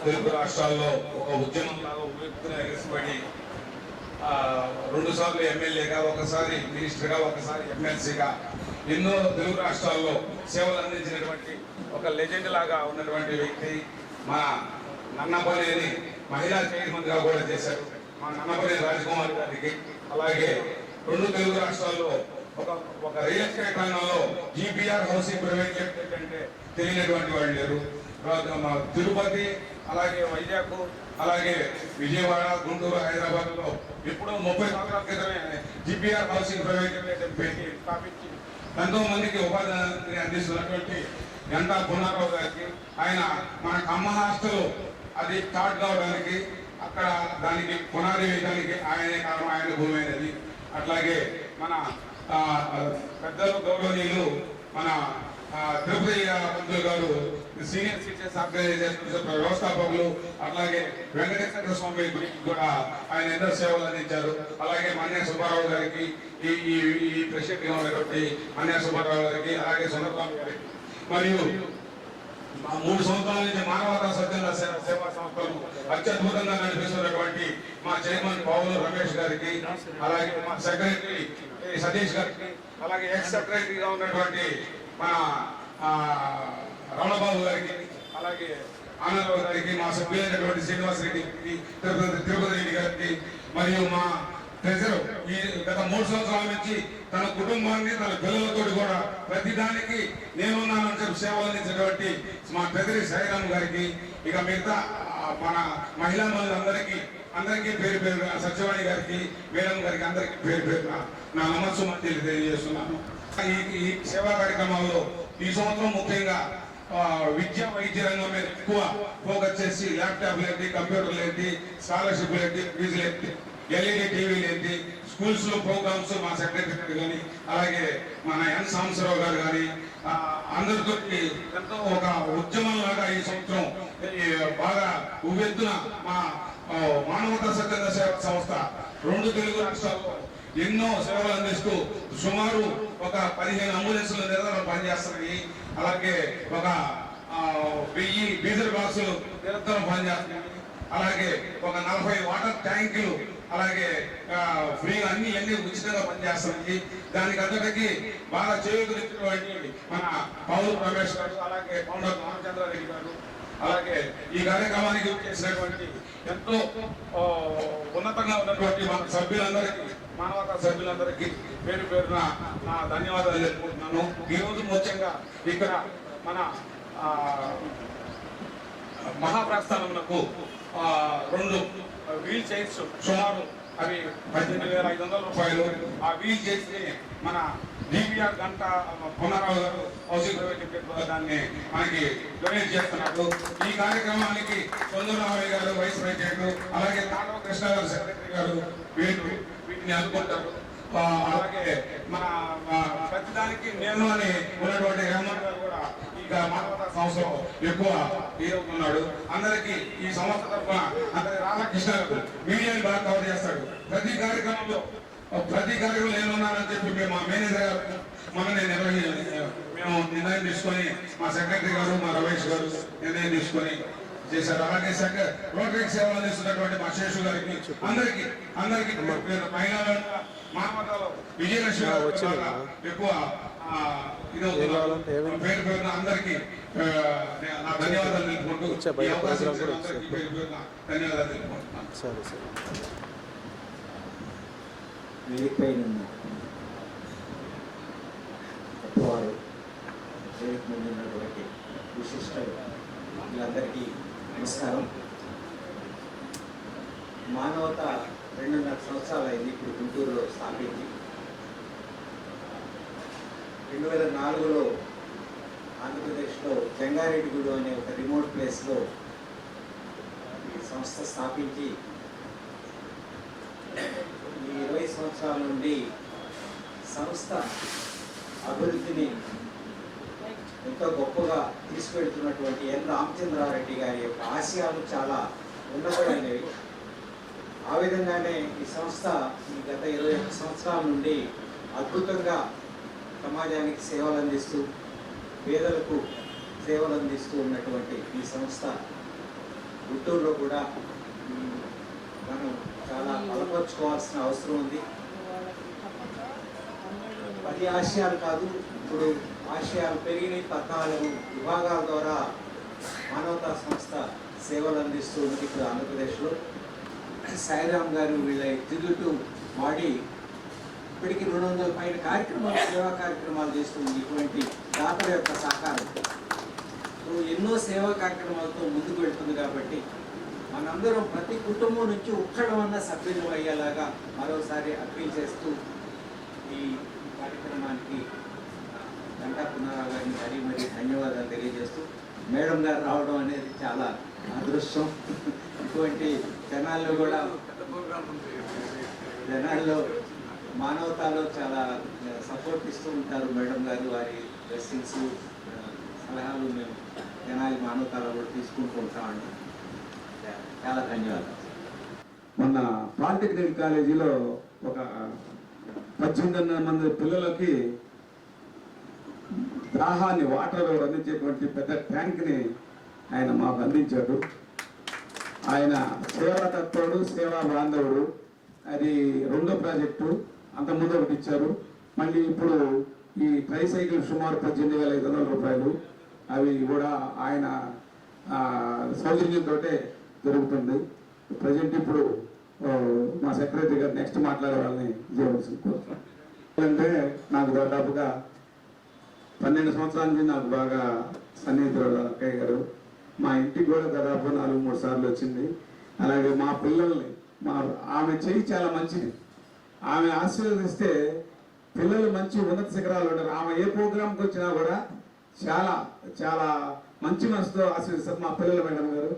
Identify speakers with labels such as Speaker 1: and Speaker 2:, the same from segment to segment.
Speaker 1: తెలుగు రాష్ట్రాల్లో ఒక ఉద్యమంలాగా ఉవ్వెత్తున ఎగసిపడి 2 సార్లు ఎమ్మెల్యేగా, ఒకసారి మినిస్టర్గా, ఒకసారి ఎమ్మెల్సీగా ఎన్నో తెలుగు రాష్ట్రాల్లో సేవలు అందించినటువంటి ఒక లెజెండ్ లాగా ఉన్నటువంటి వ్యక్తి మా నన్నపనేని మహిళా చైర్మన్గా కూడా చేశారు. మా నన్నపనేని రాజకుమారి గారికి, అలాగే 2 తెలుగు రాష్ట్రాల్లో ఒక రియల్ ఎస్టేట్ రంగంలో జీపీఆర్ హౌసింగ్ ప్రైవేట్ లిమిటెడ్ అంటే తెలియనటువంటి వాళ్ళు లేరు. తిరుపతి, అలాగే వైజాగ్, అలాగే విజయవాడ, గుంటూరు, హైదరాబాద్లో ఎప్పుడో 30 సంవత్సరాల క్రితమే జీపీఆర్ హౌసింగ్ ప్రైవేట్ లిమిటెడ్ పెట్టి స్థాపించి ఎంతో మందికి ఉపాధిని అందిస్తున్నటువంటి గంటా పున్నారావు గారికి, ఆయన మన కమ్మ హాస్టల్ అది స్టార్ట్ కావడానికి, అక్కడ దానికి పునాది వేయడానికి ఆయనే కారణం, ఆయన భూమి అయినది. అట్లాగే మన పెద్దలు గౌరవనీయులు మన తిరుపతి పంతులు గారు సీనియర్ సిటిజన్స్ ఆర్గనైజేషన్ వ్యవస్థాపకులు, అట్లాగే వెంకటేశ్వర స్వామి గురికి కూడా ఆయన ఎంతో సేవలు అందించారు. అలాగే మన్య సుబ్బారావు గారికి, ఈ ప్రెసిడెంట్ గా ఉన్నటువంటి మన్య సుబ్బారావు గారికి, అలాగే సుందరరావు గారికి, మరియు 3 సంవత్సరాల నుంచి మానవతా సత్యంగా సేవా సంస్థలు అత్యద్భుతంగా నడిపిస్తున్నటువంటి మా చైర్మన్ పావులు రమేష్ గారికి, అలాగే మా సెక్రటరీ సతీష్ గారికి, అలాగే ఎక్స్ సెక్రటరీగా ఉన్నటువంటి మన రమణబాబు గారికి, అలాగే ఆనందరావు గారికి, మా సభ్యులైనటువంటి శ్రీనివాస్ రెడ్డికి, తిరుపతి రెడ్డి గారికి, మరియు మా ట్రెజర్ ఈ గత 3 సంవత్సరాల నుంచి తన కుటుంబాన్ని, తన పిల్లలతో కూడా ప్రతిదానికి నేనున్నానని చెప్పి సేవలు అందించినటువంటి మా ట్రెజరీ సాయిరామ్ గారికి, ఇక మిగతా మన మహిళా అందరికీ పేరు పేరు, సత్యవాణి గారికి, మేడం గారికి, అందరికీ పేరు పేరు నా నమస్సుమని తెలియజేస్తున్నాను. ఈ సేవా కార్యక్రమాల్లో ఈ సంవత్సరం ముఖ్యంగా విద్యా వైద్య రంగం మీద ఎక్కువ ఫోకస్ చేసి ల్యాప్టాప్లు ఏంటి, కంప్యూటర్లు ఏంటి, స్కాలర్షిప్లు ఏంటి, ఫీజులు ఏంటి, ఎల్ఈడి టీవీలు ఏంటి, స్కూల్స్ లో ప్రోగ్రామ్స్ మా సెక్రటరీ కానీ, అలాగే మన ఎన్ సాంబశివరావు గారు కానీ అందరితో ఎంతో ఒక ఉద్యమం లాగా ఈ సంవత్సరం బాగా ఉవ్వెత్తున మా మానవతా సత్యంగా సేవా సంస్థ 2 తెలుగు రాష్ట్రాల్లో ఎన్నో సేవలు అందిస్తూ సుమారు ఒక 15 అంబులెన్సులు నిరంతరం పనిచేస్తున్నాయి. అలాగే ఒక 1000 డీజిల్ బాక్సులు నిరంతరం పనిచేస్తున్నాయి. అలాగే ఒక 40 వాటర్ ట్యాంకులు, అలాగే ఫ్రీగా అన్ని ఉచితంగా పనిచేస్తున్నాయి. దానికి అంతటికి బాగా చేయూతనిచ్చినటువంటి మన పౌరు రమేష్ గారు, అలాగే పౌండర్ రామచంద్రారెడ్డి గారు, అలాగే ఈ కార్యక్రమానికి చేసినటువంటి ఎంతో ఉన్నతంగా ఉన్నటువంటి మన సభ్యులందరికీ, మానవతా సభ్యులందరికీ పేరు పేరున నా ధన్యవాదాలు తెలుపుకుంటున్నాను. ఈరోజు ముఖ్యంగా ఇక్కడ మన మహాప్రస్థానమునకు 2 వీల్ చైర్స్ సుమారు అవి 18,500 రూపాయలు. ఆ వీల్ చైర్స్ ని మన జీపీఆర్ గంటా పున్నారావు గారు హౌసింగ్ ప్రైవేట్ దాన్ని మనకి డొనేట్ చేస్తున్నారు. ఈ కార్యక్రమానికి చంద్రరామయ్య గారు వైస్ ప్రెసిడెంట్, అలాగే తాండవ కృష్ణ గారు సెక్రటరీ గారు వీటిని అనుకుంటారు. అలాగే మన ప్రతిదానికి నేను అని ఉన్నటువంటి హేమంత్ గారు కూడా ఈ మానవతా సంస్థలో ఎక్కువ ఈరవుతున్నాడు. అందరికీ ఈ సంస్థ తరఫున అందరి రాధాకృష్ణ గారు మీడియాని బాగా కవర్ చేస్తాడు. ప్రతి కార్యక్రమంలో నేనున్నానని చెప్పి మేము మా మేనేజర్ గారు మేము నిర్ణయం తీసుకొని, మా సెక్రటరీ గారు, మా రమేష్ గారు నిర్ణయం తీసుకొని చేశారు. అలాగే రోటరీ సేవలు అందిస్తున్నటువంటి మా శేషు గారికి, అందరికీ మహిళల మానవతలో విజయలక్ష్మి ఎక్కువ పేరు పేరున అందరికీ నా ధన్యవాదాలు తెలుపుకుంటూ ధన్యవాదాలు తెలుపుకుంటున్నాను.
Speaker 2: వేదికపైన వారు వేదిక ముందు ఉన్నటువంటి విశిష్ట వీళ్ళందరికీ నమస్కారం. మానవత 2.5 సంవత్సరాలు అయింది ఇప్పుడు గుంటూరులో స్థాపించి. 2004లో ఆంధ్రప్రదేశ్లో జంగారెడ్డిగూడు అనే ఒక రిమోట్ ప్లేస్లో ఈ సంస్థ స్థాపించి ఈ 20 సంవత్సరాల నుండి సంస్థ అభివృద్ధిని ఎంతో గొప్పగా తీసుకెళ్తున్నటువంటి ఎన్ రామచంద్రారెడ్డి గారి యొక్క ఆశయాలు చాలా ఉన్నతమైనవి. ఆ విధంగానే ఈ సంస్థ ఈ గత 21 సంవత్సరాల నుండి అద్భుతంగా సమాజానికి సేవలు అందిస్తూ, పేదలకు సేవలు అందిస్తూ ఉన్నటువంటి ఈ సంస్థ గుంటూరులో కూడా మనం చాలా బలపరుచుకోవాల్సిన అవసరం ఉంది. 10 ఆశయాలు కాదు, ఇప్పుడు ఆశయాలు పెరిగినాయి. 14 విభాగాల ద్వారా మానవతా సంస్థ సేవలు అందిస్తూ ఉంది ఇప్పుడు ఆంధ్రప్రదేశ్లో. సాయిరామ్ గారు వీళ్ళ తిరుగుతూ వాడి ఇప్పటికీ 200 పైన కార్యక్రమాలు, సేవా కార్యక్రమాలు చేస్తుంది ఇటువంటి దాతల యొక్క సహకారం. ఎన్నో సేవా కార్యక్రమాలతో ముందుకు వెళ్తుంది కాబట్టి మనందరం ప్రతి కుటుంబం నుంచి ఒక్కడమన్నా సభ్యులు అయ్యేలాగా మరోసారి అప్పీల్ చేస్తూ ఈ కార్యక్రమానికి గంటా పునరావు గారిని మరీ ధన్యవాదాలు తెలియజేస్తూ, మేడం గారు రావడం అనేది చాలా అదృష్టం. ఇటువంటి జనాల్లో మానవతాలో చాలా సపోర్ట్ ఇస్తూ ఉంటారు మేడం గారు. వారి బ్లెస్సింగ్స్, సలహాలు మేము జనాలి మానవతాలో కూడా తీసుకుంటూ ఉంటామండి. చాలా ధన్యవాదాలు.
Speaker 3: మొన్న పాలిటెక్నిక్ కాలేజీలో ఒక 18 మంది పిల్లలకి దాహాన్ని వాటర్ అందించేటువంటి పెద్ద ట్యాంక్ని ఆయన మాకు అందించాడు. ఆయన సేవా తత్వుడు, సేవా బాంధవుడు. అది 2వ ప్రాజెక్టు. అంతకుముందు ఒకటి ఇచ్చారు. మళ్ళీ ఇప్పుడు ఈ ట్రైసైకిల్ సుమారు 18,500 రూపాయలు. అవి కూడా ఆయన సౌజన్యంతో జరుగుతుంది. ప్రజెంట్ ఇప్పుడు మా సెక్రటరీ గారు నెక్స్ట్ మాట్లాడే వాళ్ళని చేయవలసి కోరుతున్నాం. అంటే నాకు దాదాపుగా 12 సంవత్సరాల నుంచి నాకు బాగా సన్నిహితుడు అక్కయ్య గారు. మా ఇంటికి కూడా దాదాపు 4-3 సార్లు వచ్చింది. అలాగే మా పిల్లల్ని ఆమె చెయ్యి చాలా మంచిది. ఆమె ఆశీర్వదిస్తే పిల్లలు మంచి ఉన్నత శిఖరాలు ఉంటారు. ఆమె ఏ ప్రోగ్రాంకి వచ్చినా కూడా చాలా చాలా మంచి మనసుతో ఆశీర్వదిస్తారు. మా పిల్లల మేడం గారు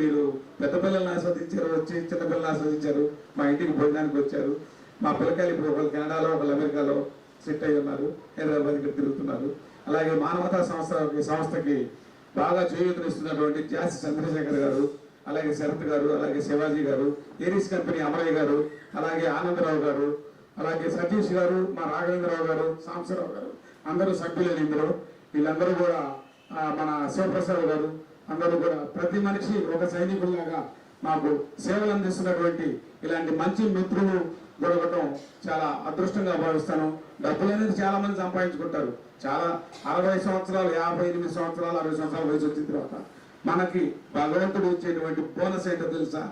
Speaker 3: మీరు పెద్ద పిల్లల్ని ఆస్వాదించారు, వచ్చి చిన్న పిల్లల్ని ఆస్వాదించారు, మా ఇంటికి భోజనానికి వచ్చారు. మా పిల్లకాయలు ఇప్పుడు ఒకళ్ళు కెనడాలో, ఒకళ్ళు అమెరికాలో సెట్ అయి ఉన్నారు, హైదరాబాద్ ఇక్కడ తిరుగుతున్నారు. అలాగే మానవతా సంస్థకి బాగా చేయూతనిస్తున్నటువంటి జాసి చంద్రశేఖర్ గారు, అలాగే శరత్ గారు, అలాగే శివాజీ గారు, ఏరిస్ కంపెనీ అమరయ్య గారు, అలాగే ఆనందరావు గారు, అలాగే సతీష్ గారు, మా రాఘవేంద్రరావు గారు, సాంబశివరావు గారు, అందరూ సభ్యులు. ఇందులో వీళ్ళందరూ కూడా మన శివప్రసాద్ గారు, అందరూ కూడా ప్రతి మనిషి ఒక సైనికుల్లాగా మాకు సేవలు అందిస్తున్నటువంటి ఇలాంటి మంచి మిత్రులు దొరకటం చాలా అదృష్టంగా భావిస్తాను. డబ్బులు అనేది చాలా మంది సంపాదించుకుంటారు. చాలా 60 సంవత్సరాలు, 58 సంవత్సరాలు, 60 సంవత్సరాల వయసు వచ్చిన తర్వాత మనకి భగవంతుడు ఇచ్చేటువంటి బోనస్ ఏంటో తెలుసా?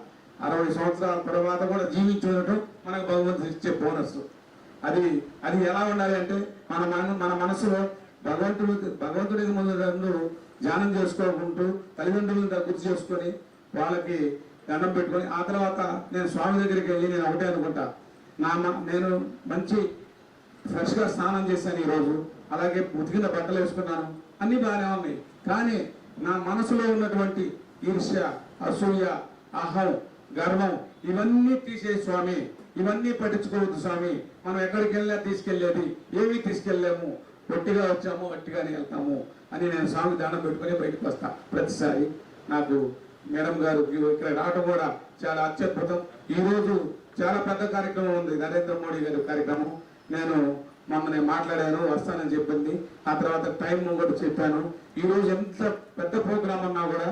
Speaker 3: 60 సంవత్సరాల తర్వాత కూడా జీవించి ఉండటం మనకు భగవంతుడు ఇచ్చే బోనస్. అది ఎలా ఉండాలి అంటే మన మనసులో భగవంతుడికి ముందు ధ్యానం చేసుకోకుంటూ తల్లిదండ్రులను గుర్తు చేసుకొని వాళ్ళకి దండం పెట్టుకొని ఆ తర్వాత నేను స్వామి దగ్గరికి వెళ్ళి నేను ఒకటే అనుకుంటా, నేను మంచి ఫ్రెష్గా స్నానం చేశాను ఈరోజు, అలాగే ఉతికిన బట్టలు వేసుకున్నాను, అన్నీ బాగానే ఉన్నాయి. కానీ నా మనసులో ఉన్నటువంటి ఈర్ష్య, అసూయ, అహం, గర్వం ఇవన్నీ తీసే స్వామి, ఇవన్నీ పట్టించుకోవద్దు స్వామి. మనం ఎక్కడికి వెళ్ళినా తీసుకెళ్లేది ఏమీ తీసుకెళ్ళలేము, ఒట్టిగా వచ్చాము ఒట్టిగానే వెళ్తాము అని నేను స్వామి దండం పెట్టుకుని బయటకు వస్తా. ప్రతిసారి నాకు మేడం గారు ఇక్కడ రావడం కూడా చాలా అత్యద్భుతం. ఈరోజు చాలా పెద్ద కార్యక్రమం ఉంది, నరేంద్ర మోడీ గారి కార్యక్రమం. నేను మాట్లాడాను, వస్తానని చెప్పింది. ఆ తర్వాత టైం కూడా చెప్పాను. ఈరోజు ఎంత పెద్ద ప్రోగ్రామ్ అన్నా కూడా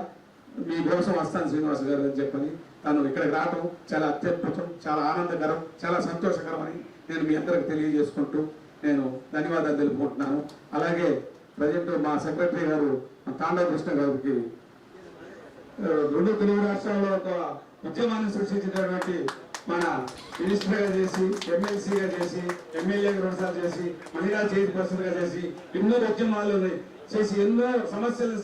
Speaker 3: మీకోసం వస్తాను శ్రీనివాస్ గారు అని చెప్పని తను ఇక్కడికి రావడం చాలా అత్యద్భుతం, చాలా ఆనందకరం, చాలా సంతోషకరం అని నేను మీ అందరికి తెలియజేసుకుంటూ నేను ధన్యవాదాలు తెలుపుకుంటున్నాను. అలాగే ప్రజెంట్ మా సెక్రటరీ గారు తాండవ కృష్ణ గారికి 2 తెలుగు రాష్ట్రాల్లో ఒక ఉద్యమాన్ని సృష్టించినటువంటి మన మినిస్టర్గా చేసి, ఎమ్మెల్సీగా చేసి, ఎమ్మెల్యేగా 2 సార్లు చేసి, మహిళా చైర్పర్సన్గా చేసి, ఎన్నో ఉద్యమాలు చేసి ఎన్నో సమస్యలు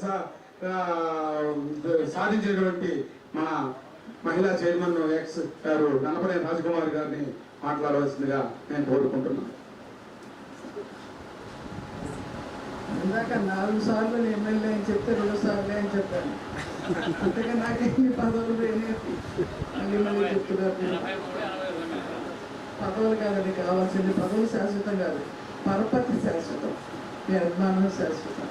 Speaker 3: సాధించినటువంటి మన మహిళా చైర్మన్ ఎక్స్ గారు గణపతి రాజకుమార్ గారిని మాట్లాడవలసిందిగా నేను కోరుకుంటున్నాను.
Speaker 4: ఇందాక 4 సార్లు ఎమ్మెల్యే అని చెప్తే 2 సార్లు అని చెప్పాను. అంతగా నాకేమి పదవులు మళ్ళీ చెప్తున్నారు. పదవులు కాదండి కావాల్సింది, పదవులు శాశ్వతం కాదు, పరపతి శాశ్వతం, మీ అభిమానం శాశ్వతం.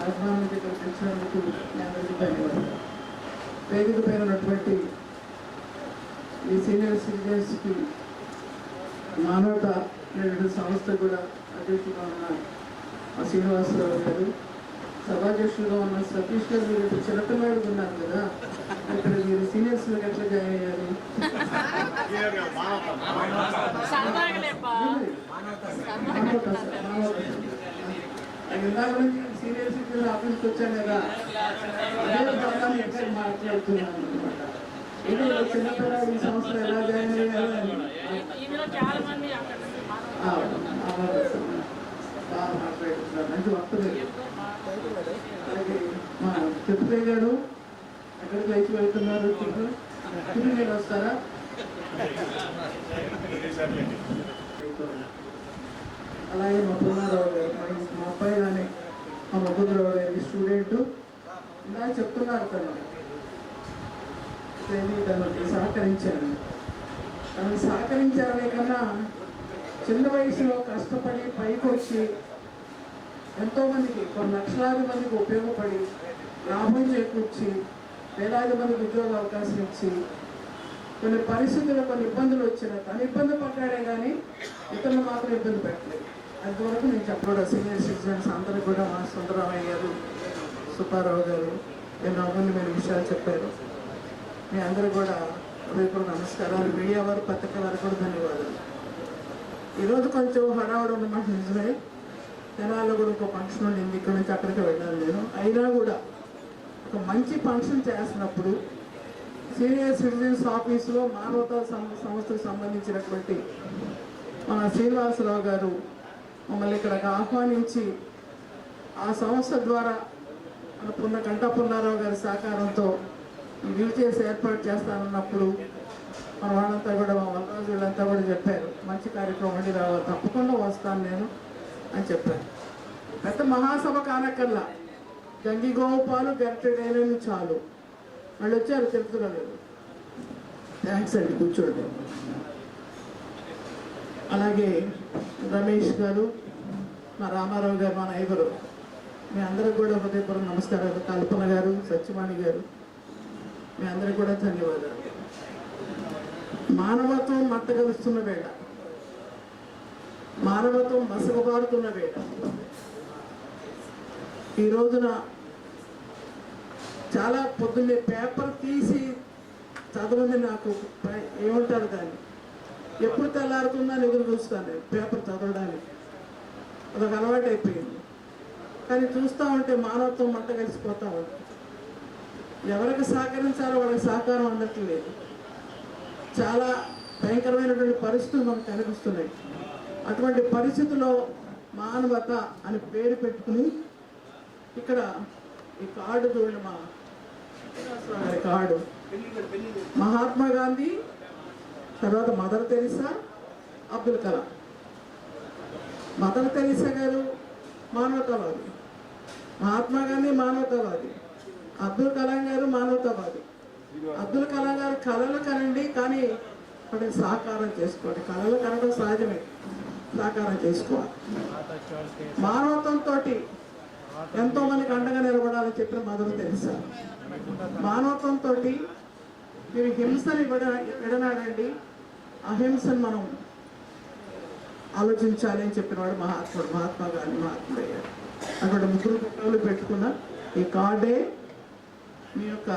Speaker 4: అభిమానం ఇక్కడ తెచ్చినందుకు మీ అందరికీ ధన్యవాదాలు. వేదిక పైన ఉన్నటువంటి ఈ సీనియర్ సిటిజన్స్కి మానవత సంస్థ కూడా అధ్యక్షులుగా ఉన్న శ్రీనివాసరావు గారు, సభాధ్యక్షులుగా ఉన్న సతీష్ గారు, మీరు చిన్నపిల్లాడు ఉన్నారు కదా, సర్వీస్లోకి ఎట్లా జాయిన్ అయ్యారు? సీనియర్ సిటిజన్ ఆఫీస్కి వచ్చాను కదా, అదే పదాన్ని ఎక్కడ మాట్లాడుతున్నాను అనమాట. ఇది చిన్నపిల్లలు ఈ సంవత్సరం ఎలా జాయిన్ అయ్యారు అని బాగా మాట్లాడుతున్నారు, మంచి వస్తుంది. అలాగే మా చెప్తే గారు ఎక్కడికి లేచి వెళ్తున్నారు? తిరిగి మీరు వస్తారా? అలాగే మా పుల్లారావు గారు, మా అబ్బాయి కానీ మా ముగ్గురావు గారి స్టూడెంట్ ఇలా చెప్తున్నారు తనకి సహకరించాను. తనకి సహకరించాలనే కన్నా చిన్న వయసులో కష్టపడి పైకి వచ్చి ఎంతోమందికి, కొన్ని లక్షలాది మందికి ఉపయోగపడి లాభం చేకూర్చి వేలాది మందికి ఉద్యోగ అవకాశం ఇచ్చి కొన్ని పరిస్థితుల్లో కొన్ని ఇబ్బందులు వచ్చినా తను ఇబ్బంది పడ్డాడే కానీ ఇతరులు మాత్రం ఇబ్బంది పెట్టలేదు. అంతవరకు నేను చెప్పడం సీనియర్ సిటిజన్స్ అందరూ కూడా మా సుందరరామయ్య గారు, సుబ్బారావు గారు ఎన్నో అమూల్యమైన విషయాలు చెప్పారు. మీ అందరూ కూడా హృదయపూర్వక నమస్కారాలు. మీడియా వారు, పత్రిక వారు కూడా ధన్యవాదాలు. ఈరోజు కొంచెం హడావుడు ఉన్నమాట నిజమే. తెనాల్లో కూడా ఒక ఫంక్షన్ ఉండింది, ఇక్కడ నుంచి అక్కడికి వెళ్ళాను నేను. అయినా కూడా ఒక మంచి ఫంక్షన్ చేస్తున్నప్పుడు సీనియర్ సిటిజన్స్ ఆఫీసులో మానవతా సంస్థకు సంబంధించినటువంటి మన శ్రీనివాసరావు గారు మమ్మల్ని ఇక్కడికి ఆహ్వానించి ఆ సంస్థ ద్వారా మన పుల్లారావు గారి సహకారంతో ఈ వీల్చైర్స్ ఏర్పాటు చేస్తానన్నప్పుడు మన వాళ్ళంతా కూడా, మా వనరాజు వీళ్ళంతా కూడా చెప్పారు, మంచి కార్యక్రమం అండి, రావాలి, తప్పకుండా వస్తాను నేను అని చెప్పారు. పెద్ద మహాసభ కానక్కల్లా గంగిగోపాలు గరిటెడైనను చాలు. వాళ్ళు వచ్చారు, తెలుపుతున్నా లేదు. థ్యాంక్స్ అండి, కూర్చోండి. అలాగే రమేష్ గారు, మా రామారావు గారు, మా నైబరు, మీ అందరికి కూడా హృదయపూర్వక నమస్కారాలు. కల్పన గారు, సత్యవాణి గారు, మీ అందరికి కూడా ధన్యవాదాలు. మానవత్వం మట్టగలుస్తున్న వేళ, మానవత్వం మసకబారుతున్న వేళ, ఈ రోజున చాలా పొద్దున్నే పేపర్ తీసి చదవండి, నాకు ఏమంటారు దాన్ని, ఎప్పుడు తెల్లారుతుందని ఎదురు చూస్తాను నేను పేపర్ చదవడానికి. అదొక అలవాటు అయిపోయింది. కానీ చూస్తూ ఉంటే మానవత్వం మంట కలిసిపోతూ ఉంటుంది. ఎవరికి సహకరించాలో వాళ్ళకి సహకారం అందట్లేదు. చాలా భయంకరమైనటువంటి పరిస్థితులు మనకు కనిపిస్తున్నాయి. అటువంటి పరిస్థితుల్లో మానవత అని పేరు పెట్టుకుని ఇక్కడ ఈ కార్డు చూడండి, మా గారి కార్డు, మహాత్మా గాంధీ, తర్వాత mother Teresa, Abdul Kalam. Mother Teresa గారు మానవతావాది, మహాత్మా గాంధీ మానవతావాది, అబ్దుల్ కలాం గారు మానవతావాది. అబ్దుల్ కలాం గారు కళలు కనండి, కానీ వాటిని సాకారం చేసుకోండి. కళలు కనడం సహజమే, సాకారం చేసుకోవాలి. మానవత్వంతో ఎంతో మందికి అండగా నిలబడాలని చెప్పిన మదర్ తెరిసా. మానవత్వంతో మీరు హింసని విడనాడండి, అహింసను మనం ఆలోచించాలి అని చెప్పిన వాడు మహాత్మా గాంధీ, మహాత్ముడయ్యాడు. అటువంటి ముగ్గురు ఫోటోలు పెట్టుకున్న ఈ కార్డే మీ యొక్క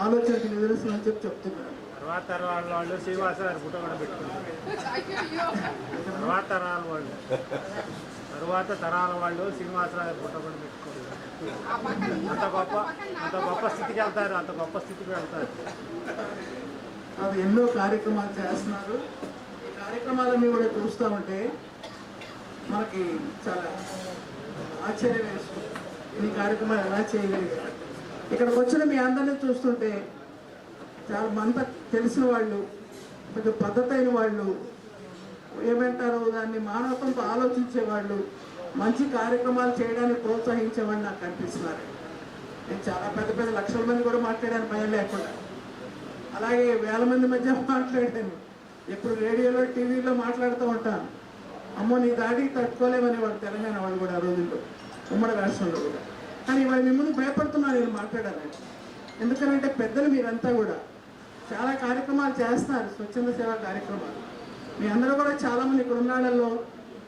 Speaker 4: ఆలోచనకి నిదర్శనం అని చెప్పి చెప్తున్నారు.
Speaker 5: తర్వాత తరాల వాళ్ళు శ్రీనివాసరావు ఫోటో కూడా పెట్టుకున్నారు. తర్వాత తరాల వాళ్ళు శ్రీనివాసరావు ఫోటో కూడా పెట్టుకున్నారు. అంత గొప్ప స్థితికి వెళ్తారు, అంత గొప్ప స్థితికి వెళ్తారు.
Speaker 4: అది ఎన్నో కార్యక్రమాలు చేస్తున్నారు. ఈ కార్యక్రమాలన్నీ కూడా చూస్తూ ఉంటే మనకి చాలా ఆశ్చర్యం వేస్తుంది. ఈ కార్యక్రమాలు ఎలా చేయగలిగారు. ఇక్కడికి వచ్చిన మీ అందరినీ చూస్తుంటే చాలా మంది తెలిసిన వాళ్ళు, కొంచెం పద్ధతి అయిన వాళ్ళు, ఏమంటారు దాన్ని మానవత్వంతో ఆలోచించే వాళ్ళు, మంచి కార్యక్రమాలు చేయడానికి ప్రోత్సహించే వాళ్ళు నాకు కనిపిస్తున్నారు. నేను చాలా పెద్ద పెద్ద లక్షల మంది కూడా మాట్లాడాను భయం లేకుండా. అలాగే వేల మంది మధ్య మాట్లాడాను. ఎప్పుడు రేడియోలో టీవీలో మాట్లాడుతూ ఉంటాను. అమ్మో నీ దాడికి తట్టుకోలేమని వాళ్ళు తెలంగాణ వాళ్ళు కూడా ఆ రోజుల్లో, ఉమ్మడి రాష్ట్రంలో కూడా. కానీ ఇవాళ మీ ముందు భయపడుతున్నాను నేను మాట్లాడాలని. ఎందుకనంటే పెద్దలు మీరంతా కూడా చాలా కార్యక్రమాలు చేస్తున్నారు, స్వచ్ఛంద సేవా కార్యక్రమాలు. మీ అందరూ కూడా చాలామంది ఇక్కడ ఉన్నాళ్ళల్లో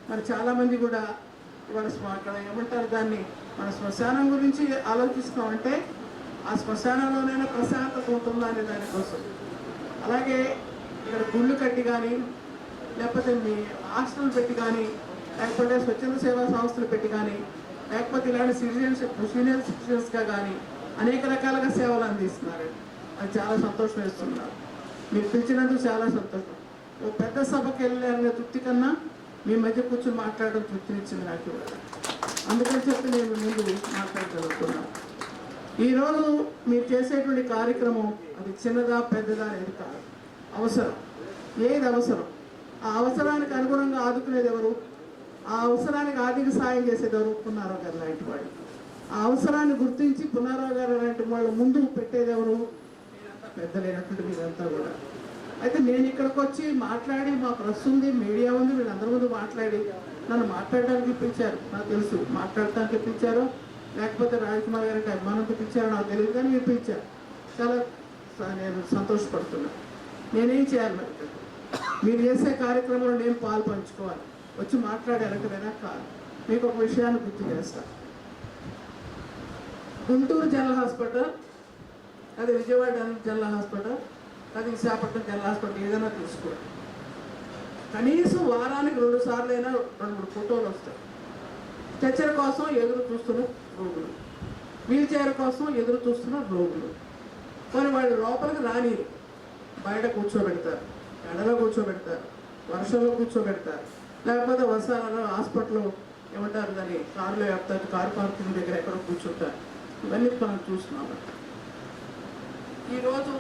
Speaker 4: మరి చాలామంది కూడా ఇవాళ అక్కడ ఏమంటారు దాన్ని, మన శ్మశానం గురించి ఆలోచిస్తామంటే ఆ శ్మశానంలోనైనా ప్రశాంతత ఉంటుందా అనే దానికోసం. అలాగే ఇక్కడ గుళ్ళు కట్టి కానీ, లేకపోతే మీ హాస్టల్ పెట్టి కానీ, లేకపోతే స్వచ్ఛంద సేవా సంస్థలు పెట్టి కానీ, లేకపోతే ఇలాంటి సీనియర్ సిటిజన్స్గా కానీ అనేక రకాలుగా సేవలు అందిస్తున్నారు. అది చాలా సంతోషం వేస్తున్నారు. మీరు పిలిచినందుకు చాలా సంతోషం. ఓ పెద్ద సభకి వెళ్ళాలనే తృప్తి కన్నా మీ మధ్య కూర్చొని మాట్లాడడం తృప్తినిచ్చింది నాకు ఇవాళ. అందుకని చెప్పి నేను ముందు మాట్లాడగలుగుతున్నాను. ఈరోజు మీరు చేసేటువంటి కార్యక్రమం అది చిన్నదా పెద్దదా అనేది కాదు, అవసరం. ఏది అవసరం, ఆ అవసరానికి అనుగుణంగా ఆదుకునేది ఎవరు? ఆ అవసరానికి ఆర్థిక సాయం చేసేది ఎవరు? పున్నారావు గారు లాంటి వాడు. ఆ అవసరాన్ని గుర్తించి పున్నారావు గారు లాంటి వాళ్ళు ముందు పెట్టేది ఎవరు? పెద్దలైనటువంటి మీరంతా కూడా. అయితే నేను ఇక్కడికి వచ్చి మాట్లాడి, మా ప్రెస్ ఉంది, మీడియా ఉంది, వీళ్ళందరి ముందు మాట్లాడి నన్ను మాట్లాడడానికి పిలిచారు. నాకు తెలుసు మాట్లాడటానికి పిలిచారో లేకపోతే రాజ్కుమార్ గారికి అభిమానంతో పిలిచారో నాకు తెలియదు, కానీ మీరు పిలిచారు. చాలా నేను సంతోషపడుతున్నాను. నేనేం చేయాలి మరి? మీరు చేసే కార్యక్రమంలో నేను పాలు పంచుకోవాలి, వచ్చి మాట్లాడేలాగైనా కాదు. మీకు ఒక విషయాన్ని గుర్తు చేస్తాను. గుంటూరు జనరల్ హాస్పిటల్, అది విజయవాడ జనరల్ హాస్పిటల్, అది విశాఖపట్నం జనరల్ హాస్పిటల్, ఏదైనా తీసుకోండి. కనీసం వారానికి 2 సార్లు అయినా 2-3 ఫోటోలు వస్తాయి. స్ట్రెచర్ కోసం ఎదురు చూస్తున్న రోగులు, వీల్ చైర్ కోసం ఎదురు చూస్తున్న రోగులు. కానీ వాళ్ళు లోపలికి రాని, బయట కూర్చోబెడతారు, ఎండలో కూర్చోబెడతారు, వర్షంలో కూర్చోబెడతారు, లేకపోతే వర్షాలలో హాస్పిటల్లో ఏమంటారు దాన్ని, కారులో వేస్తారు, కారు పార్కింగ్ దగ్గర ఎక్కడో కూర్చుంటారు. ఇవన్నీ మనం చూస్తున్నాము. ఈరోజు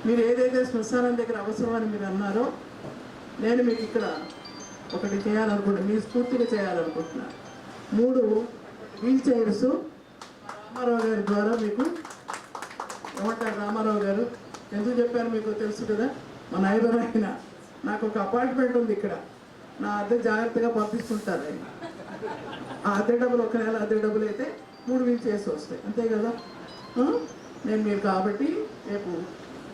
Speaker 4: మీరు ఏదైతే శ్మశానం దగ్గర అవసరమని మీరు అన్నారో, నేను మీకు ఇక్కడ ఒకటి చేయాలనుకుంటున్నాను, మీ స్ఫూర్తిగా చేయాలనుకుంటున్నాను. 3 వీల్ చైర్స్ రామారావు గారి ద్వారా మీకు ఏమంటారు, రామారావు గారు ఎందుకు చెప్పారు మీకు తెలుసు కదా, మా నైబర్ అయిన నాకు ఒక అపార్ట్మెంట్ ఉంది ఇక్కడ, నా అద్దె జాగ్రత్తగా పంపిస్తుంటారు ఆయన. ఆ అద్దె డబ్బులు, ఒక నెల అద్దె డబ్బులు అయితే 3 వీల్ చైర్స్ వస్తాయి, అంతే కదా. నేను మీరు కాబట్టి రేపు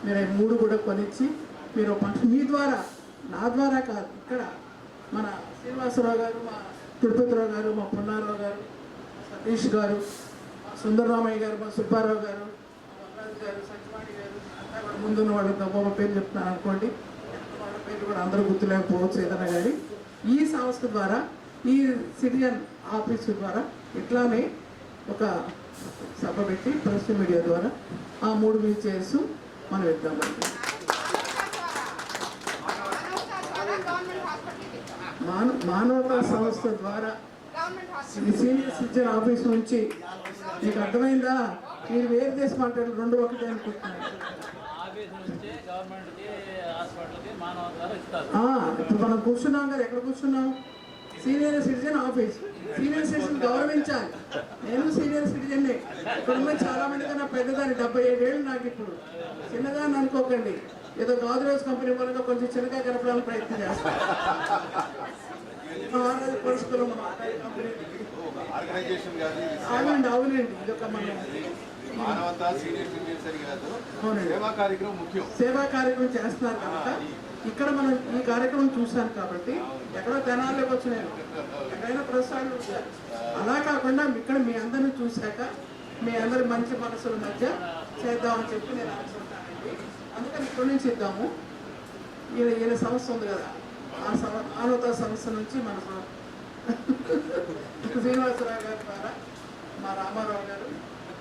Speaker 4: మీరు 3 కూడా కొనిచ్చి మీరు ఫంక్షన్ మీ ద్వారా, నా ద్వారా కాదు, ఇక్కడ మన శ్రీనివాసరావు గారు, మా తిరుపతిరావు గారు, మా పున్నారావు గారు, సతీష్ గారు, సుందరరామయ్య గారు, మా సుబ్బారావు గారు, వరరాజు గారు, సత్యవాణి గారు, అంతా కూడా ముందున్న వాళ్ళు తప్ప పేరు చెప్తున్నాను అనుకోండి, వాళ్ళ పేరు కూడా అందరూ గుర్తులేకపోవచ్చు ఏదైనా. కానీ ఈ సంస్థ ద్వారా, ఈ సిటిజన్ ఆఫీసు ద్వారా ఇట్లానే ఒక సభ పెట్టి ప్రెస్ మీడియా ద్వారా ఆ 3 వీల్ చైర్స్ మనం ఇద్దామండి. మానవతా సంస్థ ద్వారా ఈ సీనియర్ సిటిజన్ ఆఫీస్ నుంచి మీకు అర్థమైందా? మీరు వేరు చేసి మాట్లాడారు, 2 ఒకటే అనుకుంటున్నారు. ఇప్పుడు మనం కూర్చున్నాం కదా, ఎక్కడ కూర్చున్నాం? Senior citizen office. Senior citizen గౌరవించాలి. నేను సీనియర్ సిటిజన్నే. ఇక్కడున్న చాలా మంది కన్నా పెద్దదాన్ని, 77 ఏళ్ళు నాకు. ఇప్పుడు చిన్నదాన్ని అనుకోకండి, ఏదో గోద్రేజ్ కంపెనీ మూలంగా కొంచెం చిన్నగా కనపడాలని ప్రయత్నం చేస్తాను. అవునండి, అవునండి, ఇదొక మనం సేవా కార్యక్రమం చేస్తున్నారు కనుక ఇక్కడ మనం ఈ కార్యక్రమం చూసాను కాబట్టి ఎక్కడో తెనాల్లోకి వచ్చినాయి, ఎక్కడైనా ప్రసారాలు ఉంటారు. అలా కాకుండా ఇక్కడ మీ అందరిని చూశాక మీ అందరి మంచి మనసుల మధ్య చేద్దామని చెప్పి నేను అనుకుంటానండి. అందుకని ఇక్కడి నుంచి ఇద్దాము. ఈయన సంస్థ ఉంది కదా, ఆ మానవతా సంస్థ నుంచి మన శ్రీనివాసరావు గారి ద్వారా మా రామారావు గారు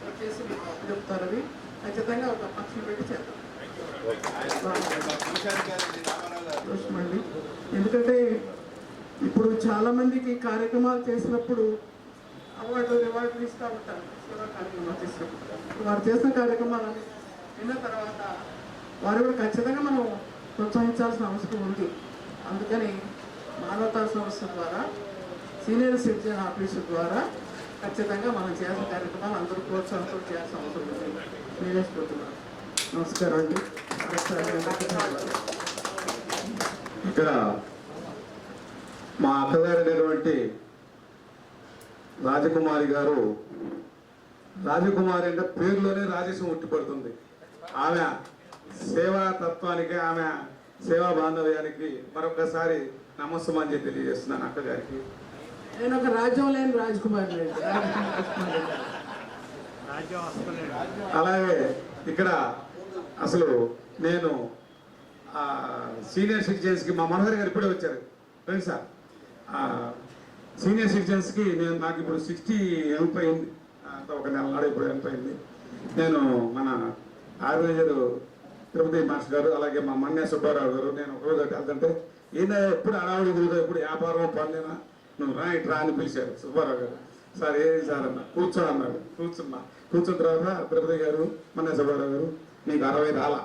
Speaker 4: వచ్చేసి మీకు అప్పు చెప్తారు. అవి ఖచ్చితంగా ఒక ఫంక్షన్ పెట్టి చేద్దాం. అండి, ఎందుకంటే ఇప్పుడు చాలా మందికి కార్యక్రమాలు చేసినప్పుడు రివార్డులు ఇస్తూ ఉంటారు. సేవా కార్యక్రమాలు చేసినప్పుడు వారు చేసిన కార్యక్రమాలని విన్న తర్వాత వారు కూడా ఖచ్చితంగా మనం ప్రోత్సహించాల్సిన అవసరం ఉంది. అందుకని మానవతా సంస్థ ద్వారా, సీనియర్ సిటిజన్ ఆఫీసు ద్వారా ఖచ్చితంగా మనం చేసిన కార్యక్రమాలు అందరూ ప్రోత్సాహంతో చేయాల్సిన అవసరం ఉంది. నివేశిస్తున్నాను. నమస్కారం అండి.
Speaker 3: ఇక్కడ మా అక్కగారైనటువంటి రాజకుమారి గారు, రాజకుమారి అంటే పేరులోనే రాజేశం ఉట్టిపడుతుంది. ఆమె సేవా తత్వానికి, ఆమె సేవా బాంధవ్యానికి మరొకసారి నమస్సమాంజలి తెలియజేస్తున్నాను అక్కగారికి.
Speaker 4: నేను ఒక రాజ్యం లేని రాజకుమారి.
Speaker 5: రాజ్యం వస్తలేదు.
Speaker 3: అలాగే ఇక్కడ అసలు నేను సీనియర్ సిటిజన్స్కి మా మనోహర్ గారు ఇప్పుడే వచ్చారు రండి సార్. సీనియర్ సిటిజన్స్కి నాకు ఇప్పుడు 60 వెళ్ళిపోయింది, ఒక నెల నాడు ఇప్పుడు వెళ్ళిపోయింది. నేను మన ఆర్గనైజర్ తిరుపతి మాస్టర్ గారు, అలాగే మా మన్య సుబ్బారావు గారు, నేను ఒకరోజు వెళ్తుంటే ఈయన ఎప్పుడు అడవుడు తిరుగుతా, ఎప్పుడు వ్యాపారం పనులేనా, నువ్వు రా ఇట్రా అని పిలిచారు సుబ్బారావు గారు. సార్ ఏది సార్ అన్న, కూర్చో అన్నాడు. కూర్చున్న తర్వాత తిరుపతి గారు, మన్య సుబ్బారావు గారు, నీకు 60 రాలా,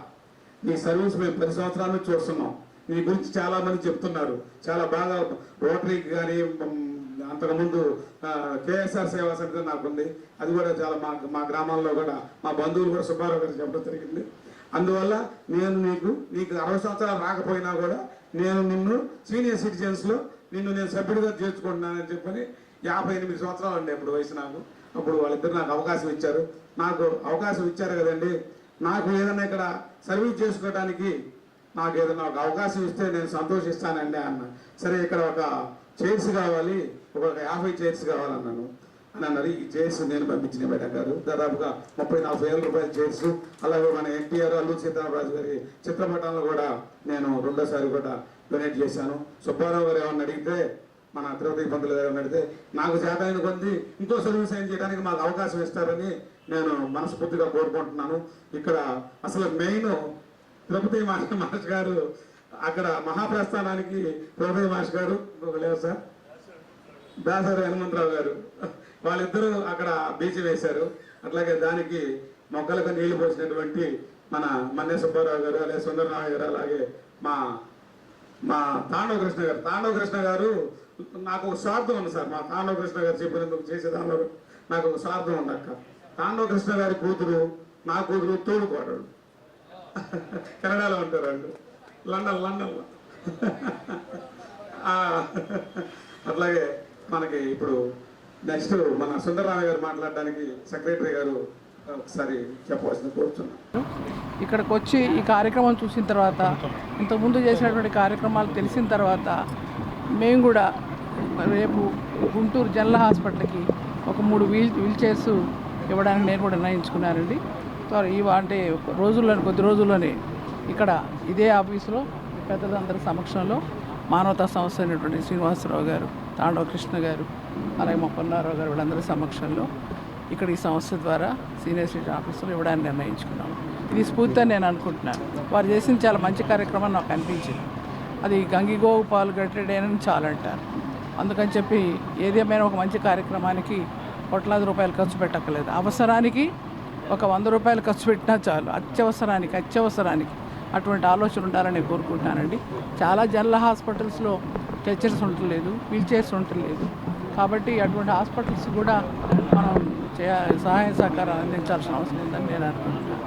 Speaker 3: నీ సర్వీస్ మేము 10 సంవత్సరాల నుంచి చూస్తున్నాం, నీ గురించి చాలా మంది చెప్తున్నారు, చాలా బాగా రోటరీకి కానీ అంతకుముందు కేఎస్ఆర్ సేవా సమితి నాకుంది, అది కూడా చాలా మా గ్రామాల్లో కూడా మా బంధువులు కూడా సుబ్బారావు గారు చెప్పడం జరిగింది. అందువల్ల నేను నీకు 60 సంవత్సరాలు రాకపోయినా కూడా నేను నిన్ను సీనియర్ సిటిజన్స్లో నేను సభ్యుడిగా చేర్చుకుంటున్నానని చెప్పని 58 సంవత్సరాలు అండి అప్పుడు వయసు నాకు. అప్పుడు వాళ్ళిద్దరు నాకు అవకాశం ఇచ్చారు. నాకు అవకాశం ఇచ్చారు కదండి, నాకు ఏదైనా ఇక్కడ సర్వీస్ చేసుకోవడానికి నాకు ఏదైనా ఒక అవకాశం ఇస్తే నేను సంతోషిస్తానండి అన్న. సరే ఇక్కడ ఒక చైర్స్ కావాలి, ఒక 50 చైర్స్ కావాలన్నాను అని అన్నారు. ఈ చైర్స్ నేను పంపించిన బయట గారు దాదాపుగా 30-40 రూపాయల చైర్స్. అలాగే మన ఎన్టీఆర్ అల్లూరి సీతారామరాజు గారి చిత్రపటాలను కూడా నేను రెండోసారి కూడా డొనేట్ చేశాను. సుబ్బారావు గారు ఏమన్నా అడిగితే, మన తిరుపతి పంతులు గారు ఏమన్నా అడిగితే నాకు చేతైన కొద్ది ఇంకో సర్వీస్ ఏం చేయడానికి మాకు అవకాశం ఇస్తారని నేను మనస్ఫూర్తిగా కోరుకుంటున్నాను. ఇక్కడ అసలు మెయిన్ తిరుపతి మాస్టర్ గారు, అక్కడ మహాప్రస్థానానికి తిరుపతి మాస్టర్ గారు లేవు సార్, దాసరి హనుమంతరావు గారు, వాళ్ళిద్దరూ అక్కడ బీచ్ వేశారు. అట్లాగే దానికి మొక్కలకు నీళ్లు పోసినటువంటి మన మన్య సుబ్బారావు గారు, అలాగే సుందరరామయ్య గారు, అలాగే మా తాండవ కృష్ణ గారు నాకు ఒక స్వార్థం ఉంది సార్. మా తాండవ కృష్ణ గారు చెప్పినందుకు చేసేదానిలో నాకు ఒక స్వార్థం ఉంది అక్క. తాండవ కృష్ణ గారి కూతురు నా కూతురు తోడుకోడడు, కెనడాలో ఉంటారు వాళ్ళు, లండన్లో. అట్లాగే మనకి ఇప్పుడు నెక్స్ట్ మన సుందరరామయ్య గారు మాట్లాడడానికి సెక్రటరీ గారు ఒకసారి చెప్పవలసింది కోరుతున్నాను.
Speaker 6: ఇక్కడికి వచ్చి ఈ కార్యక్రమం చూసిన తర్వాత, ఇంతకుముందు చేసినటువంటి కార్యక్రమాలు తెలిసిన తర్వాత మేము కూడా రేపు గుంటూరు జనరల్ హాస్పిటల్కి ఒక 3 వీల్ చైర్స్ ఇవ్వడానికి నేను కూడా నిర్ణయించుకున్నానండి. అంటే కొద్ది రోజుల్లోనే ఇక్కడ ఇదే ఆఫీసులో పెద్దలందరి సమక్షంలో మానవతా సంస్థ అయినటువంటి శ్రీనివాసరావు గారు, తాండవ కృష్ణ గారు, అలాగే మా పొన్నారావు గారు, వీళ్ళందరి సమక్షంలో ఇక్కడ ఈ సంస్థ ద్వారా సీనియర్ సిటిజన్ ఆఫీసులో ఇవ్వడానికి నిర్ణయించుకున్నాము. ఇది స్ఫూర్తి అని నేను అనుకుంటున్నాను. వారు చేసిన చాలా మంచి కార్యక్రమం నాకు అనిపించింది. అది గంగిగోవు పాలు గట్టెడేనని చాలా అంటారు. అందుకని చెప్పి ఏదేమైనా ఒక మంచి కార్యక్రమానికి కోట్లాది రూపాయలు ఖర్చు పెట్టక్కర్లేదు. అవసరానికి ఒక 100 రూపాయలు ఖర్చు పెట్టినా చాలు. అత్యవసరానికి అటువంటి ఆలోచన ఉండాలని కోరుకుంటున్నానండి. చాలా జనరల్ హాస్పిటల్స్లో స్ట్రెచర్స్ ఉండలేదు, వీల్ చైర్స్ ఉండలేదు. కాబట్టి అటువంటి హాస్పిటల్స్ కూడా మనం సహాయ సహకారాలు అందించాల్సిన అవసరం ఉందని నేను అనుకుంటున్నాను.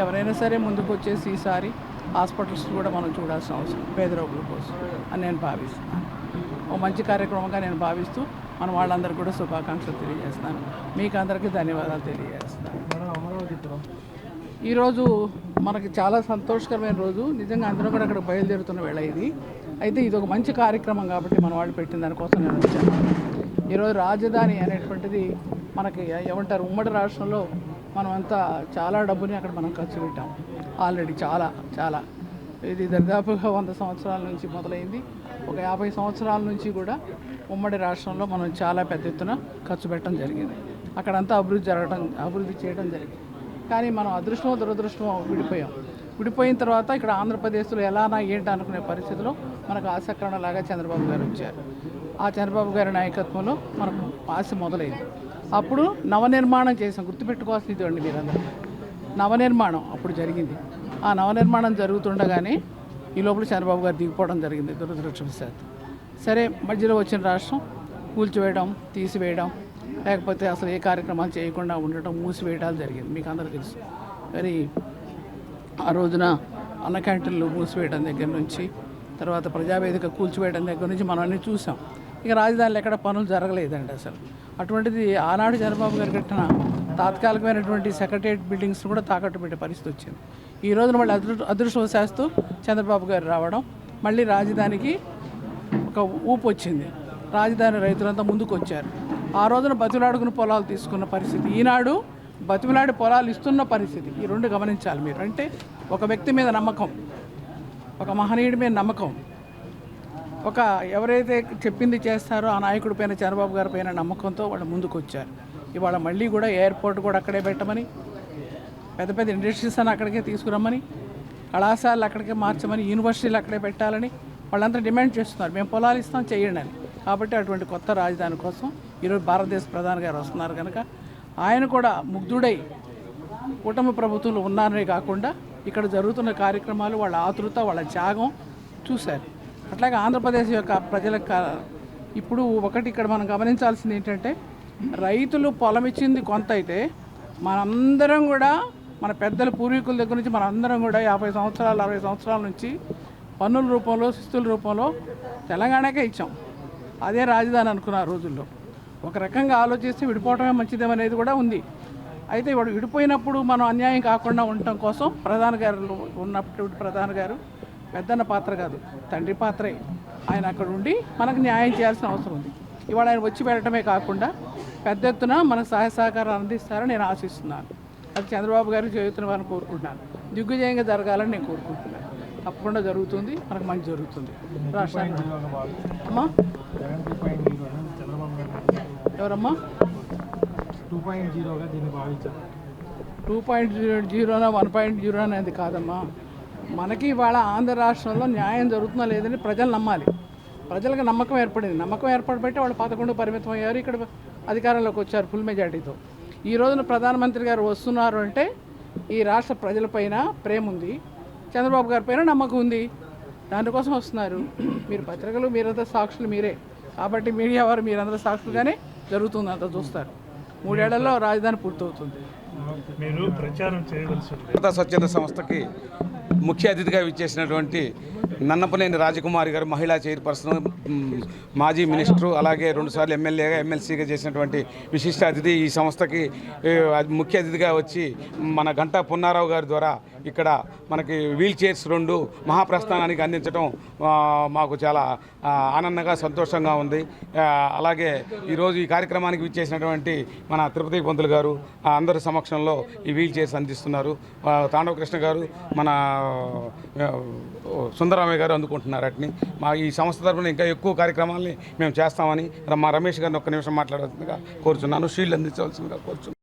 Speaker 6: ఎవరైనా సరే ముందుకు వచ్చేసి ఈసారి హాస్పిటల్స్ కూడా మనం చూడాల్సిన అవసరం పేద రోగుల కోసం అని నేను భావిస్తున్నాను. ఓ మంచి కార్యక్రమంగా నేను భావిస్తూ మన వాళ్ళందరికీ కూడా శుభాకాంక్షలు తెలియజేస్తున్నాను. మీకు అందరికీ ధన్యవాదాలు తెలియజేస్తున్నాను. ఈరోజు మనకి చాలా సంతోషకరమైన రోజు. నిజంగా అందరూ కూడా అక్కడ బయలుదేరుతున్న వేళ ఇది. అయితే ఇది ఒక మంచి కార్యక్రమం కాబట్టి మన వాళ్ళు పెట్టిన దానికోసం నేను వచ్చాను. ఈరోజు రాజధాని అనేటువంటిది మనకి ఏమంటారు, ఉమ్మడి రాష్ట్రంలో మనమంతా చాలా డబ్బుని అక్కడ మనం ఖర్చు పెట్టాం ఆల్రెడీ. చాలా ఇది దాదాపుగా 100 సంవత్సరాల నుంచి మొదలైంది. ఒక 50 సంవత్సరాల నుంచి కూడా ఉమ్మడి రాష్ట్రంలో మనం చాలా పెద్ద ఎత్తున ఖర్చు పెట్టడం జరిగింది. అక్కడంతా అభివృద్ధి చేయడం జరిగింది. కానీ మనం అదృష్టమో దురదృష్టమో విడిపోయిన తర్వాత ఇక్కడ ఆంధ్రప్రదేశ్లో ఎలానా ఏంటి అనుకునే పరిస్థితిలో మనకు ఆశకరణలాగా చంద్రబాబు గారు వచ్చారు. ఆ చంద్రబాబు గారి నాయకత్వంలో మనకు ఆశ మొదలైంది. అప్పుడు నవనిర్మాణం చేసాం. గుర్తుపెట్టుకోవాల్సింది ఇదండి మీరందరూ, నవనిర్మాణం అప్పుడు జరిగింది. ఆ నవనిర్మాణం జరుగుతుండగానే ఈ లోపల చంద్రబాబు గారు దిగిపోవడం జరిగింది దురదృష్టవశాత్తు. సరే, మధ్యలో వచ్చిన రాష్ట్రం కూల్చివేయడం, తీసివేయడం, లేకపోతే అసలు ఏ కార్యక్రమాలు చేయకుండా ఉండటం, మూసివేయడాలు జరిగింది. మీకు అందరూ తెలుసు. మరి ఆ రోజున అన్న క్యాంటీన్లు మూసివేయడం దగ్గర నుంచి, తర్వాత ప్రజావేదిక కూల్చివేయడం దగ్గర నుంచి మనం అన్నీ చూసాం. ఇక రాజధానిలో ఎక్కడ పనులు జరగలేదండి అసలు. అటువంటిది ఆనాడు చంద్రబాబు గారు కట్టిన తాత్కాలికమైనటువంటి సెక్రటరియట్ బిల్డింగ్స్ కూడా తాకట్టు పెట్టే పరిస్థితి వచ్చింది. ఈ రోజున మళ్ళీ అదృష్టవశాస్తూ చంద్రబాబు గారు రావడం, మళ్ళీ రాజధానికి ఒక ఊపు వచ్చింది. రాజధాని రైతులంతా ముందుకు వచ్చారు. ఆ రోజున బతులాడుకుని పొలాలు తీసుకున్న పరిస్థితి. ఈనాడు బతిమిలాడి పొలాలు ఇస్తున్న పరిస్థితి. ఈ రెండు గమనించాలి మీరు. అంటే ఒక వ్యక్తి మీద నమ్మకం, ఒక మహనీయుడి మీద నమ్మకం, ఒక ఎవరైతే చెప్పింది చేస్తారో ఆ నాయకుడి పైన, చంద్రబాబు గారి పైన నమ్మకంతో వాళ్ళు ముందుకు వచ్చారు. ఇవాళ మళ్ళీ కూడా ఎయిర్పోర్ట్ కూడా అక్కడే పెట్టమని, పెద్ద పెద్ద ఇండస్ట్రీస్ అని అక్కడికే తీసుకురమ్మని, కళాశాలలు అక్కడికే మార్చమని, యూనివర్సిటీలు అక్కడే పెట్టాలని వాళ్ళంతా డిమాండ్ చేస్తున్నారు. మేము పొలాలు ఇస్తాం, చేయండి అని. కాబట్టి అటువంటి కొత్త రాజధాని కోసం ఈరోజు భారతదేశ ప్రధాని గారు వస్తున్నారు కనుక ఆయన కూడా ముగ్ధుడై కూటమి ప్రభుత్వంలో ఉన్నారనే కాకుండా ఇక్కడ జరుగుతున్న కార్యక్రమాలు, వాళ్ళ ఆతృత, వాళ్ళ త్యాగం చూశారు. అట్లాగే ఆంధ్రప్రదేశ్ యొక్క ప్రజలకు ఇప్పుడు ఒకటి ఇక్కడ మనం గమనించాల్సింది ఏంటంటే, రైతులు పొలం ఇచ్చింది కొంత అయితే మనందరం కూడా, మన పెద్దల పూర్వీకుల దగ్గర నుంచి మనందరం కూడా 50 సంవత్సరాలు 60 సంవత్సరాల నుంచి పన్నుల రూపంలో, శిస్తుల రూపంలో తెలంగాణకే ఇచ్చాం. అదే రాజధాని అనుకున్న రోజుల్లో ఒక రకంగా ఆలోచిస్తే విడిపోవటమే మంచిదేమనేది కూడా ఉంది. అయితే వాడు విడిపోయినప్పుడు మనం అన్యాయం కాకుండా ఉండటం కోసం ప్రధాని గారు ఉన్నప్పుడు, ప్రధాని గారు పెద్దన్న పాత్ర కాదు, తండ్రి పాత్రే. ఆయన అక్కడ ఉండి మనకు న్యాయం చేయాల్సిన అవసరం ఉంది. ఇవాళ ఆయన వచ్చి వెళ్ళటమే కాకుండా పెద్ద ఎత్తున మనకు సహాయ సహకారాలు అందిస్తారని నేను ఆశిస్తున్నాను. అది చంద్రబాబు గారు చేయుతున్న కోరుకుంటున్నాను. దిగ్విజయంగా జరగాలని నేను కోరుకుంటున్నాను. తప్పకుండా జరుగుతుంది, మనకు మంచి జరుగుతుంది. రాష్ట్రానికి అమ్మా ఎవరమ్మా
Speaker 5: 2.0గా దీన్ని భావించారు.
Speaker 6: 2.0 1.0 అనేది కాదమ్మా. మనకి ఇవాళ ఆంధ్ర రాష్ట్రంలో న్యాయం జరుగుతుందా లేదని ప్రజలు నమ్మాలి. ప్రజలకు నమ్మకం ఏర్పడింది. నమ్మకం ఏర్పడబట్టి వాళ్ళు 11 పరిమితం అయ్యారు, ఇక్కడ అధికారంలోకి వచ్చారు ఫుల్ మెజార్టీతో. ఈ రోజున ప్రధానమంత్రి గారు వస్తున్నారు అంటే ఈ రాష్ట్ర ప్రజలపైన ప్రేమ ఉంది, చంద్రబాబు గారి పైన నమ్మకం ఉంది. దానికోసం వస్తున్నారు. మీరు పత్రికలు, మీరంతా సాక్షులు మీరే. కాబట్టి మీడియా వారు మీరందరూ సాక్షులుగానే జరుగుతుంది, అంతా చూస్తారు. 3 ఏళ్లలో రాజధాని పూర్తవుతుంది.
Speaker 5: మీరు ప్రచారం చేయవలసింది.
Speaker 7: భారత స్వచ్ఛంద సంస్థకి ముఖ్య అతిథిగా విచ్చేసినటువంటి నన్నపనేని రాజకుమారి గారు, మహిళా చైర్పర్సన్, మాజీ మినిస్టరు, అలాగే 2 సార్లు ఎమ్మెల్యేగా, ఎమ్మెల్సీగా చేసినటువంటి విశిష్ట అతిథి ఈ సంస్థకి ముఖ్య అతిథిగా వచ్చి మన గంటా పున్నారావు గారి ద్వారా ఇక్కడ మనకి వీల్ చైర్స్ 2 మహాప్రస్థానానికి అందించడం మాకు చాలా ఆనందంగా, సంతోషంగా ఉంది. అలాగే ఈరోజు ఈ కార్యక్రమానికి విచ్చేసినటువంటి మన తిరుపతి పంతులు గారు అందరి సమక్షంలో ఈ వీల్ చైర్స్ అందిస్తున్నారు. తాండవ కృష్ణ గారు, మన సుందరరామయ్య గారు అందుకుంటున్నారు. వాటిని మా ఈ సంస్థ తరఫున ఇంకా ఎక్కువ కార్యక్రమాలని మేము చేస్తామని మా రమేష్ గారిని ఒక్క నిమిషం మాట్లాడాల్సిందిగా కోరుచున్నాను. షీల్డ్ అందించవలసిందిగా కోరుచున్నాను.